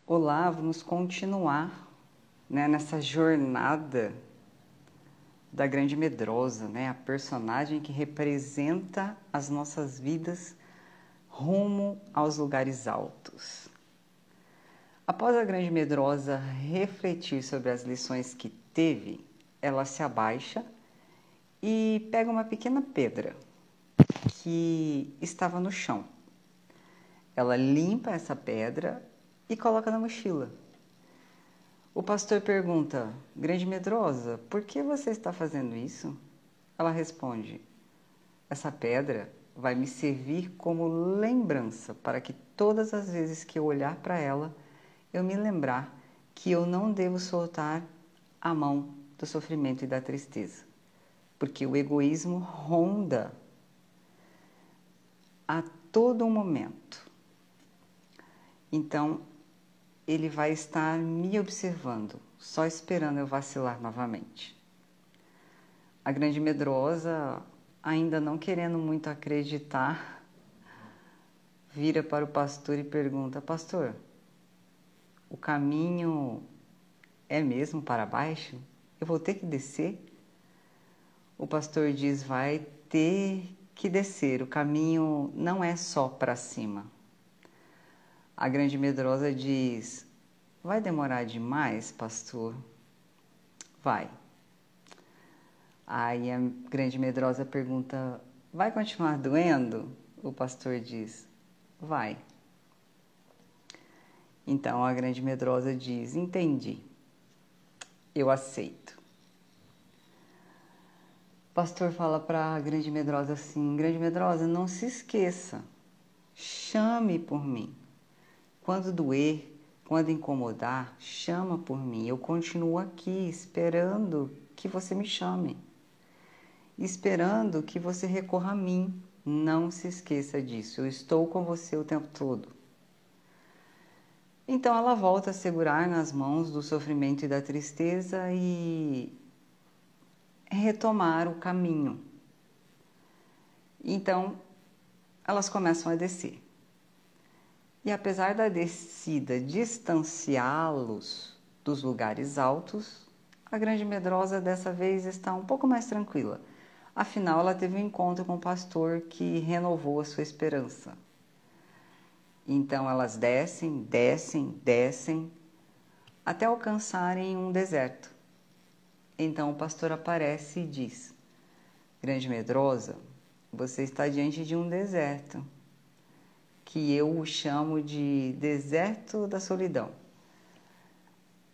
Olá, vamos continuar, nessa jornada da Grande Medrosa, a personagem que representa as nossas vidas rumo aos lugares altos. Após a Grande Medrosa refletir sobre as lições que teve, ela se abaixa e pega uma pequena pedra que estava no chão. Ela limpa essa pedra e coloca na mochila. O pastor pergunta: Grande Medrosa, por que você está fazendo isso? Ela responde: essa pedra vai me servir como lembrança para que todas as vezes que eu olhar para ela, eu me lembrar que eu não devo soltar a mão do sofrimento e da tristeza, porque o egoísmo ronda a todo momento. Então, ele vai estar me observando, só esperando eu vacilar novamente. A Grande Medrosa, ainda não querendo muito acreditar, vira para o pastor e pergunta: pastor, o caminho é mesmo para baixo? Eu vou ter que descer? O pastor diz: vai ter que descer, o caminho não é só para cima. A Grande Medrosa diz: vai demorar demais, pastor? Vai. Aí a Grande Medrosa pergunta: vai continuar doendo? O pastor diz: vai. Então a Grande Medrosa diz: entendi, eu aceito. O pastor fala para a Grande Medrosa assim: Grande Medrosa, não se esqueça, chame por mim. Quando doer, quando incomodar, chama por mim. Eu continuo aqui esperando que você me chame, esperando que você recorra a mim. Não se esqueça disso, eu estou com você o tempo todo. Então ela volta a segurar nas mãos do sofrimento e da tristeza e retomar o caminho. Então elas começam a descer. E apesar da descida distanciá-los dos lugares altos, a Grande Medrosa dessa vez está um pouco mais tranquila. Afinal, ela teve um encontro com o pastor que renovou a sua esperança. Então elas descem, descem, descem, até alcançarem um deserto. Então o pastor aparece e diz: Grande Medrosa, você está diante de um deserto, que eu chamo de deserto da solidão.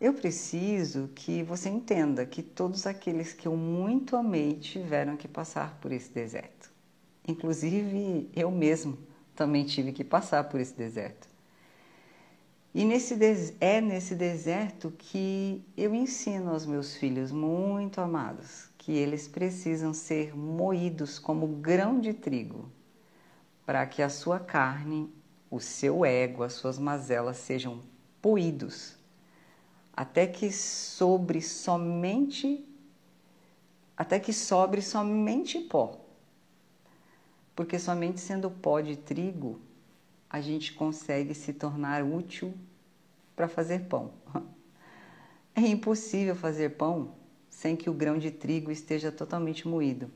Eu preciso que você entenda que todos aqueles que eu muito amei tiveram que passar por esse deserto. Inclusive, eu mesmo também tive que passar por esse deserto. E é nesse deserto que eu ensino aos meus filhos muito amados que eles precisam ser moídos como grão de trigo, para que a sua carne, o seu ego, as suas mazelas sejam poídos, até que sobre somente pó. Porque somente sendo pó de trigo, a gente consegue se tornar útil para fazer pão. É impossível fazer pão sem que o grão de trigo esteja totalmente moído.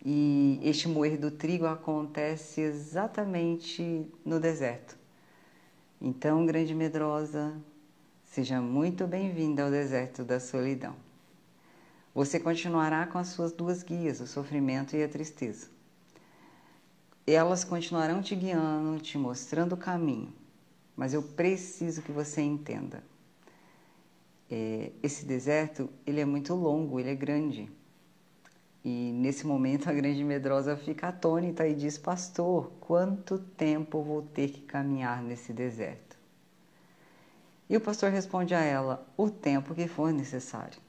E este moer do trigo acontece exatamente no deserto. Então, Grande Medrosa, seja muito bem-vinda ao deserto da solidão. Você continuará com as suas duas guias, o sofrimento e a tristeza. Elas continuarão te guiando, te mostrando o caminho, mas eu preciso que você entenda. Esse deserto, ele é muito longo, ele é grande. E nesse momento a Grande Medrosa fica atônita e diz: pastor, quanto tempo eu vou ter que caminhar nesse deserto? E o pastor responde a ela: o tempo que for necessário.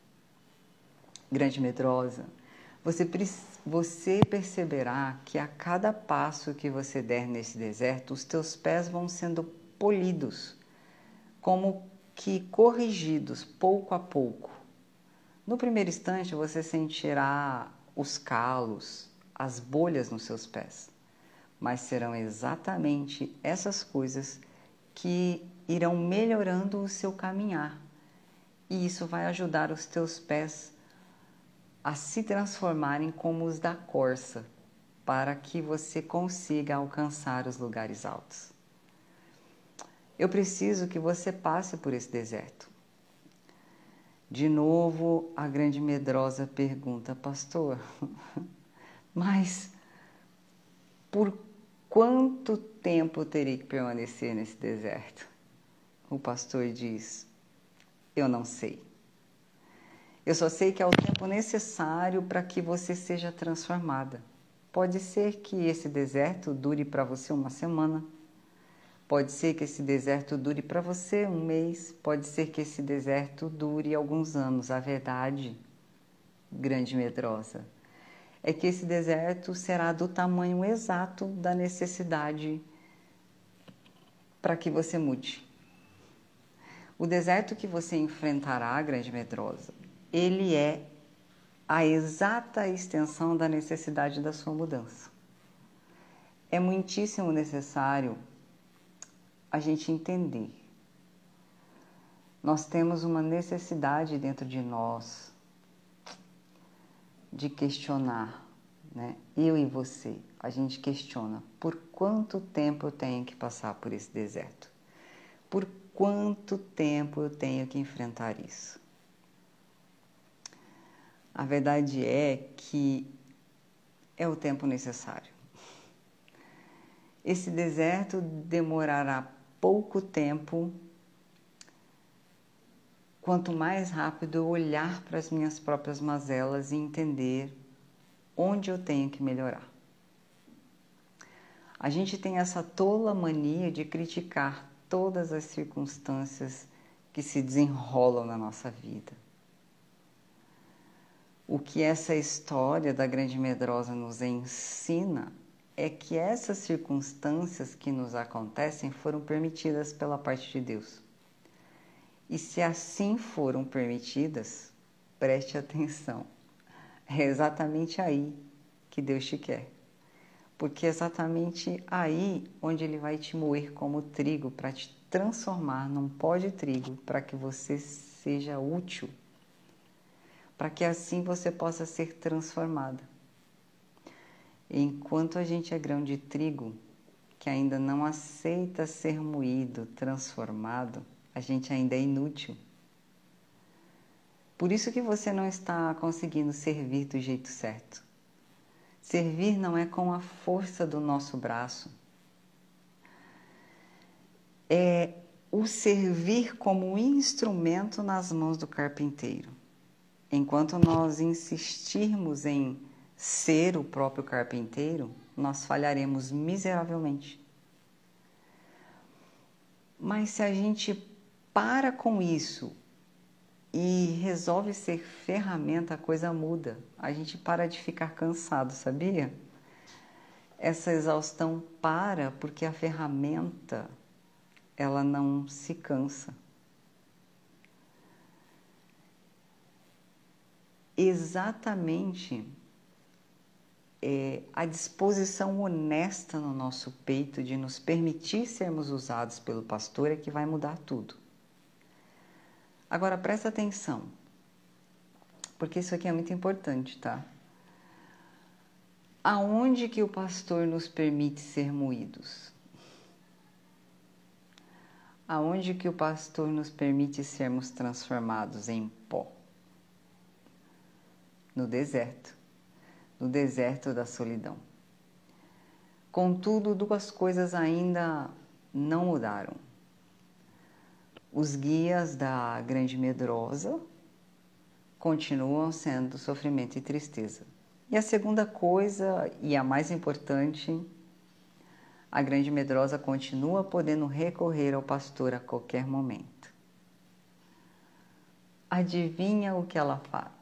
Grande Medrosa, você perceberá que a cada passo que você der nesse deserto, os teus pés vão sendo polidos, como que corrigidos pouco a pouco. No primeiro instante, você sentirá os calos, as bolhas nos seus pés, mas serão exatamente essas coisas que irão melhorando o seu caminhar. E isso vai ajudar os teus pés a se transformarem como os da corça, para que você consiga alcançar os lugares altos. Eu preciso que você passe por esse deserto. De novo, a grande medrosa pergunta: pastor, mas por quanto tempo eu terei que permanecer nesse deserto? O pastor diz: eu não sei. Eu só sei que é o tempo necessário para que você seja transformada. Pode ser que esse deserto dure para você uma semana. Pode ser que esse deserto dure para você um mês. Pode ser que esse deserto dure alguns anos. A verdade, grande medrosa, é que esse deserto será do tamanho exato da necessidade para que você mude. O deserto que você enfrentará, grande medrosa, ele é a exata extensão da necessidade da sua mudança. É muitíssimo necessário a gente entender. Nós temos uma necessidade dentro de nós de questionar, né? Eu e você, a gente questiona: por quanto tempo eu tenho que passar por esse deserto? Por quanto tempo eu tenho que enfrentar isso? A verdade é que é o tempo necessário. Esse deserto demorará pouco tempo, quanto mais rápido eu olhar para as minhas próprias mazelas e entender onde eu tenho que melhorar. A gente tem essa tola mania de criticar todas as circunstâncias que se desenrolam na nossa vida. O que essa história da grande medrosa nos ensina é que essas circunstâncias que nos acontecem foram permitidas pela parte de Deus. E se assim foram permitidas, preste atenção, é exatamente aí que Deus te quer. Porque é exatamente aí onde Ele vai te moer como trigo para te transformar num pó de trigo, para que você seja útil, para que assim você possa ser transformada. Enquanto a gente é grão de trigo, que ainda não aceita ser moído, transformado, a gente ainda é inútil. Por isso que você não está conseguindo servir do jeito certo. Servir não é com a força do nosso braço. É o servir como instrumento nas mãos do carpinteiro. Enquanto nós insistirmos em ser o próprio carpinteiro, nós falharemos miseravelmente. Mas se a gente para com isso e resolve ser ferramenta, a coisa muda. A gente para de ficar cansado, sabia? Essa exaustão para porque a ferramenta, ela não se cansa. Exatamente a disposição honesta no nosso peito de nos permitir sermos usados pelo pastor é que vai mudar tudo. Agora presta atenção, porque isso aqui é muito importante, tá? Aonde que o pastor nos permite ser moídos? Aonde que o pastor nos permite sermos transformados em pó? No deserto da solidão. Contudo, duas coisas ainda não mudaram. Os guias da grande medrosa continuam sendo sofrimento e tristeza. E a segunda coisa, e a mais importante, a grande medrosa continua podendo recorrer ao pastor a qualquer momento. Adivinha o que ela faz?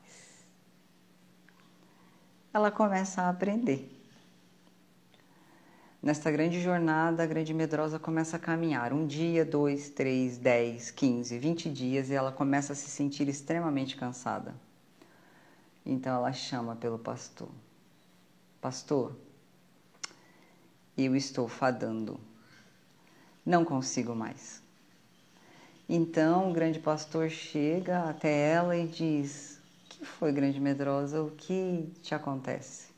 Ela começa a aprender. Nesta grande jornada, a grande medrosa começa a caminhar 1 dia, 2, 3, 10, 15, 20 dias e ela começa a se sentir extremamente cansada. Então ela chama pelo pastor. Pastor, eu estou fadando. Não consigo mais. Então o grande pastor chega até ela e diz: "O que foi, grande medrosa? O que te acontece?"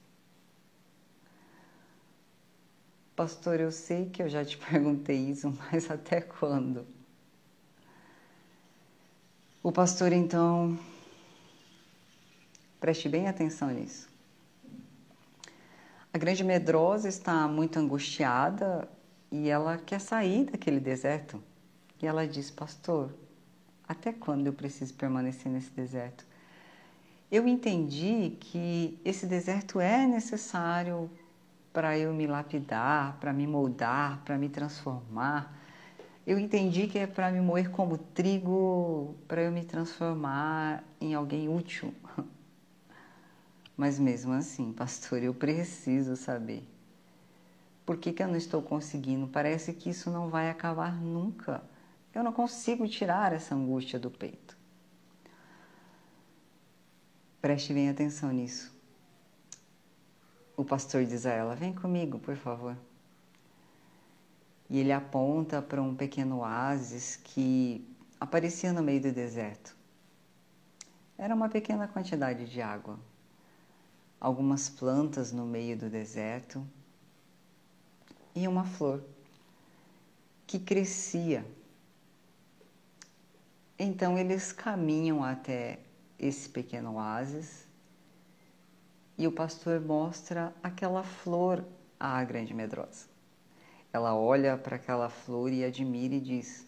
Pastor, eu sei que eu já te perguntei isso, mas até quando? O pastor, então, preste bem atenção nisso. A grande medrosa está muito angustiada e ela quer sair daquele deserto. E ela diz: pastor, até quando eu preciso permanecer nesse deserto? Eu entendi que esse deserto é necessário para eu me lapidar, para me moldar, para me transformar. Eu entendi que é para me moer como trigo, para eu me transformar em alguém útil. Mas mesmo assim, pastor, eu preciso saber. Por que eu não estou conseguindo? Parece que isso não vai acabar nunca. Eu não consigo tirar essa angústia do peito. Preste bem atenção nisso. O pastor diz a ela: vem comigo, por favor. E ele aponta para um pequeno oásis que aparecia no meio do deserto. Era uma pequena quantidade de água. Algumas plantas no meio do deserto e uma flor que crescia. Então eles caminham até esse pequeno oásis e o pastor mostra aquela flor à grande medrosa. Ela olha para aquela flor e admira e diz: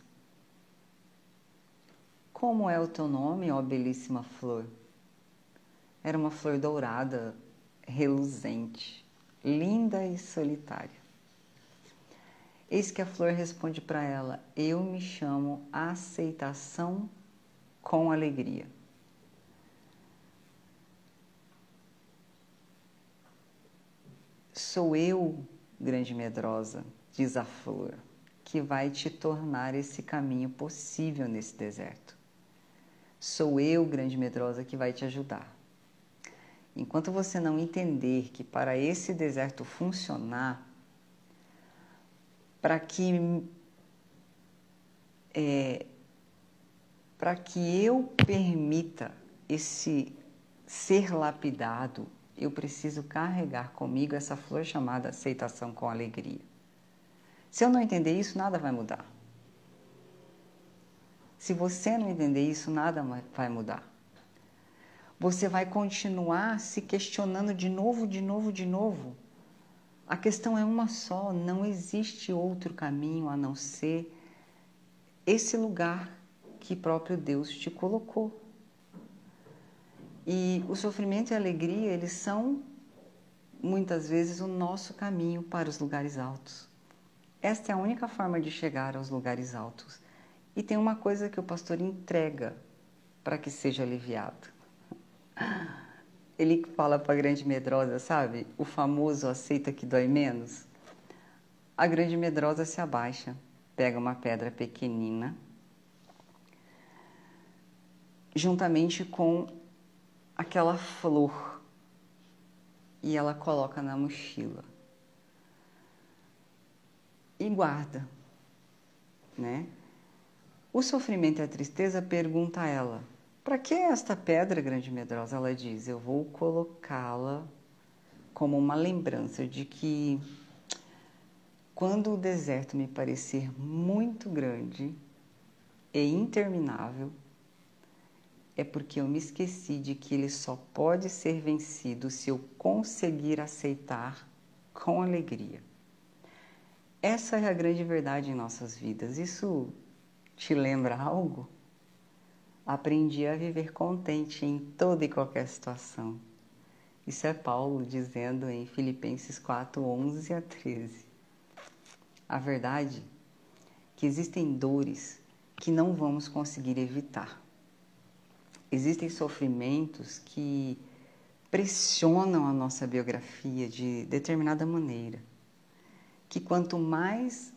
como é o teu nome, ó belíssima flor? Era uma flor dourada, reluzente, linda e solitária. Eis que a flor responde para ela: eu me chamo Aceitação com Alegria. Sou eu, grande medrosa, diz a flor, que vai te tornar esse caminho possível nesse deserto. Sou eu, grande medrosa, que vai te ajudar. Enquanto você não entender que para esse deserto funcionar, para que eu permita esse ser lapidado, eu preciso carregar comigo essa flor chamada aceitação com alegria. Se eu não entender isso, nada vai mudar. Se você não entender isso, nada vai mudar. Você vai continuar se questionando de novo. A questão é uma só, não existe outro caminho a não ser esse lugar que próprio Deus te colocou. E o sofrimento e a alegria, eles são muitas vezes o nosso caminho para os lugares altos. Esta é a única forma de chegar aos lugares altos. E tem uma coisa que o pastor entrega para que seja aliviado. Ele fala para a grande medrosa, sabe? O famoso aceita que dói menos. A grande medrosa se abaixa, pega uma pedra pequenina, juntamente com aquela flor, e ela coloca na mochila e guarda, né? O sofrimento e a tristeza pergunta a ela: para que esta pedra, grande medrosa? Ela diz: eu vou colocá-la como uma lembrança de que quando o deserto me parecer muito grande e interminável, é porque eu me esqueci de que ele só pode ser vencido se eu conseguir aceitar com alegria. Essa é a grande verdade em nossas vidas. Isso te lembra algo? Aprendi a viver contente em toda e qualquer situação. Isso é Paulo dizendo em Filipenses 4, 11 a 13. A verdade é que existem dores que não vamos conseguir evitar. Existem sofrimentos que pressionam a nossa biografia de determinada maneira, que quanto mais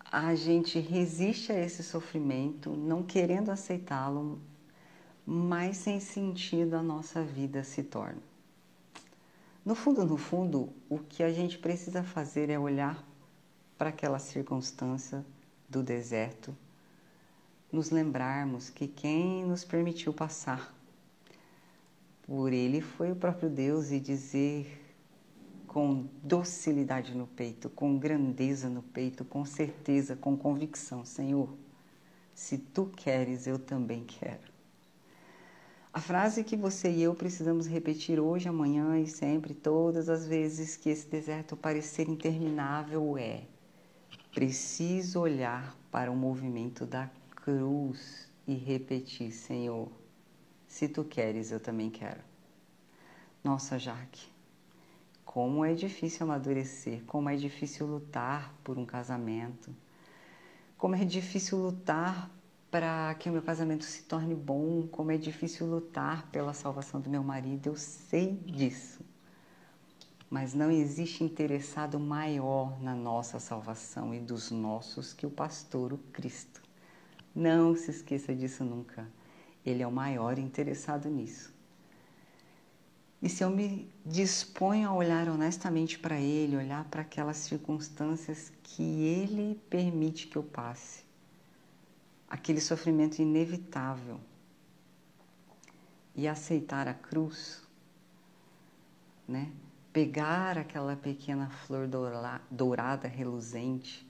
a gente resiste a esse sofrimento, não querendo aceitá-lo, mais sem sentido a nossa vida se torna. No fundo, o que a gente precisa fazer é olhar para aquela circunstância do deserto nos lembrarmos que quem nos permitiu passar por ele foi o próprio Deus e dizer com docilidade no peito, com grandeza no peito, com certeza, com convicção: Senhor, se tu queres, eu também quero. A frase que você e eu precisamos repetir hoje, amanhã e sempre, todas as vezes que esse deserto parecer interminável é: preciso olhar para o movimento da cruz e repetir: Senhor, se tu queres, eu também quero. Nossa, Jaque, como é difícil amadurecer, como é difícil lutar por um casamento, como é difícil lutar para que o meu casamento se torne bom, como é difícil lutar pela salvação do meu marido, eu sei disso. Mas não existe interessado maior na nossa salvação e dos nossos que o pastor, o Cristo. Não se esqueça disso nunca. Ele é o maior interessado nisso. E se eu me disponho a olhar honestamente para Ele, olhar para aquelas circunstâncias que Ele permite que eu passe, aquele sofrimento inevitável, e aceitar a cruz, né? Pegar aquela pequena flor dourada, reluzente,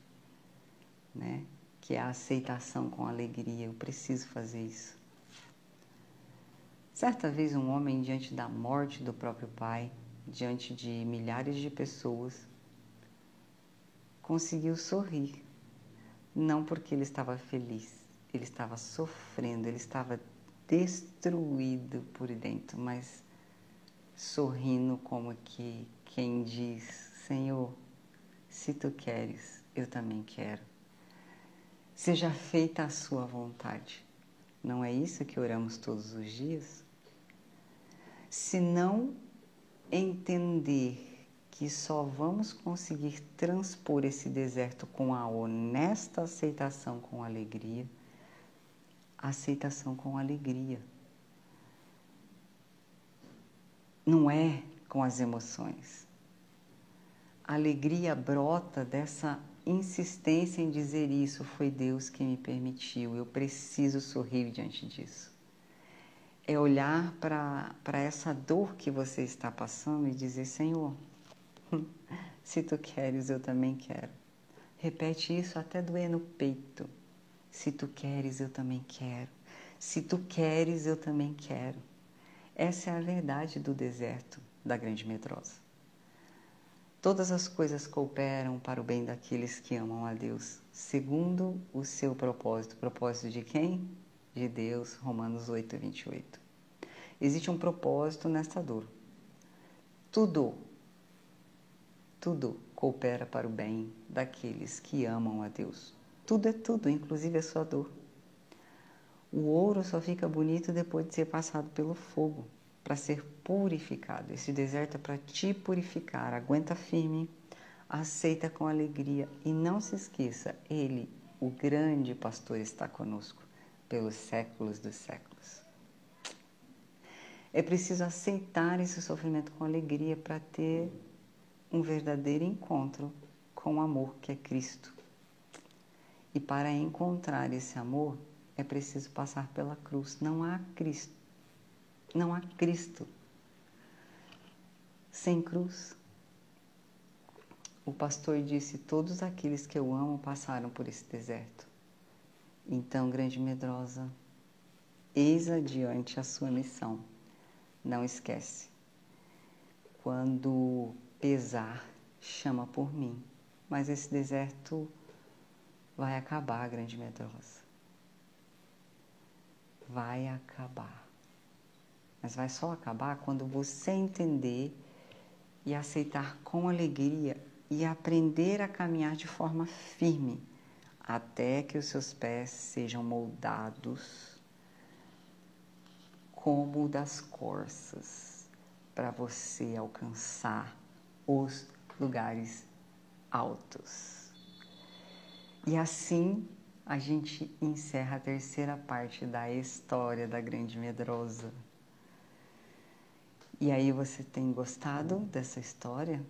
né? Que é a aceitação com alegria. Eu preciso fazer isso. Certa vez um homem, diante da morte do próprio pai, diante de milhares de pessoas, conseguiu sorrir. Não porque ele estava feliz, ele estava sofrendo, ele estava destruído por dentro, mas sorrindo como que quem diz: Senhor, se tu queres, eu também quero. Seja feita a sua vontade. Não é isso que oramos todos os dias? Se não entender que só vamos conseguir transpor esse deserto com a honesta aceitação com alegria, aceitação com alegria. Não é com as emoções. A alegria brota dessa insistência em dizer: isso foi Deus que me permitiu, eu preciso sorrir diante disso. É olhar para essa dor que você está passando e dizer: Senhor, se tu queres, eu também quero. Repete isso até doer no peito. Se tu queres, eu também quero. Se tu queres, eu também quero. Essa é a verdade do deserto da Grande Medrosa. Todas as coisas cooperam para o bem daqueles que amam a Deus, segundo o seu propósito. Propósito de quem? De Deus, Romanos 8, 28. Existe um propósito nesta dor. Tudo coopera para o bem daqueles que amam a Deus. Tudo é tudo, inclusive a sua dor. O ouro só fica bonito depois de ser passado pelo fogo, para ser purificado. Esse deserto é para te purificar. Aguenta firme, aceita com alegria e não se esqueça, Ele, o grande pastor, está conosco pelos séculos dos séculos. É preciso aceitar esse sofrimento com alegria para ter um verdadeiro encontro com o amor que é Cristo. E para encontrar esse amor, é preciso passar pela cruz. Não há Cristo. Não há Cristo sem cruz. O pastor disse: todos aqueles que eu amo passaram por esse deserto. Então, Grande Medrosa, eis adiante a sua missão. Não esquece. Quando pesar, chama por mim. Mas esse deserto vai acabar, Grande Medrosa. Vai acabar. Mas vai só acabar quando você entender e aceitar com alegria e aprender a caminhar de forma firme até que os seus pés sejam moldados como o das corças para você alcançar os lugares altos. E assim a gente encerra a terceira parte da história da Grande Medrosa. E aí, você tem gostado dessa história?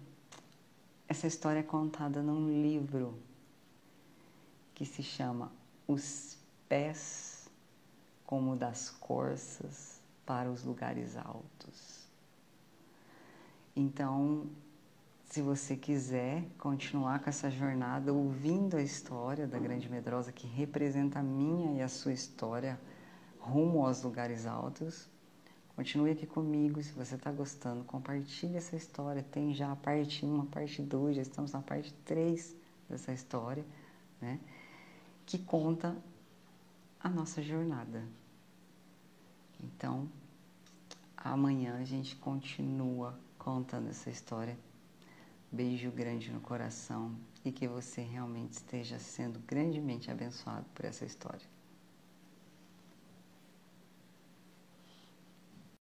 Essa história é contada num livro que se chama Os Pés como das corças para os lugares altos. Então, se você quiser continuar com essa jornada, ouvindo a história da Grande Medrosa, que representa a minha e a sua história rumo aos lugares altos, continue aqui comigo. Se você está gostando, compartilhe essa história. Tem já a parte 1, a parte 2, já estamos na parte 3 dessa história, né? Que conta a nossa jornada. Então, amanhã a gente continua contando essa história. Beijo grande no coração e que você realmente esteja sendo grandemente abençoado por essa história.